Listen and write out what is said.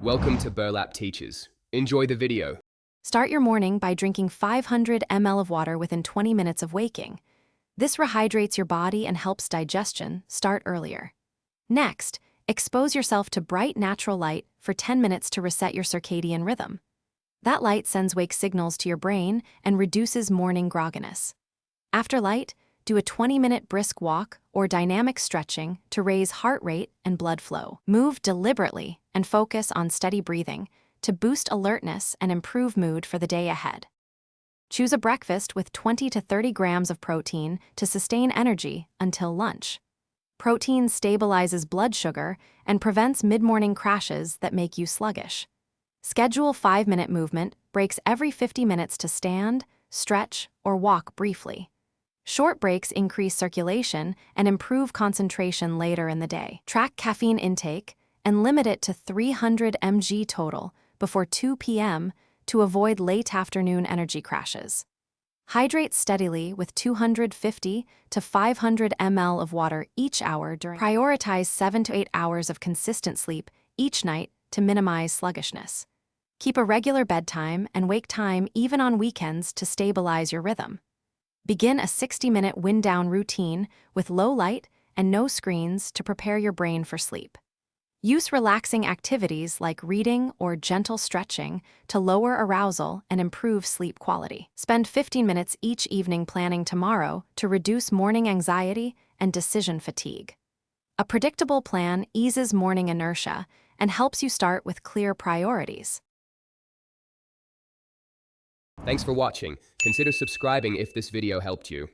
Welcome to Burlap Teachers. Enjoy the video. Start your morning by drinking 500 ml of water within 20 minutes of waking. This rehydrates your body and helps digestion start earlier. Next, expose yourself to bright natural light for 10 minutes to reset your circadian rhythm. That light sends wake signals to your brain and reduces morning grogginess. After light, do a 20-minute brisk walk or dynamic stretching to raise heart rate and blood flow. Move deliberately and focus on steady breathing to boost alertness and improve mood for the day ahead. Choose a breakfast with 20 to 30 grams of protein to sustain energy until lunch. Protein stabilizes blood sugar and prevents mid-morning crashes that make you sluggish. Schedule 5-minute movement breaks every 50 minutes to stand, stretch, or walk briefly. Short breaks increase circulation and improve concentration later in the day. Track caffeine intake and limit it to 300 mg total before 2 p.m. to avoid late afternoon energy crashes. Hydrate steadily with 250 to 500 ml of water each hour during. Prioritize 7 to 8 hours of consistent sleep each night to minimize sluggishness. Keep a regular bedtime and wake time even on weekends to stabilize your rhythm. Begin a 60-minute wind-down routine with low light and no screens to prepare your brain for sleep. Use relaxing activities like reading or gentle stretching to lower arousal and improve sleep quality. Spend 15 minutes each evening planning tomorrow to reduce morning anxiety and decision fatigue. A predictable plan eases morning inertia and helps you start with clear priorities. Thanks for watching. Consider subscribing if this video helped you.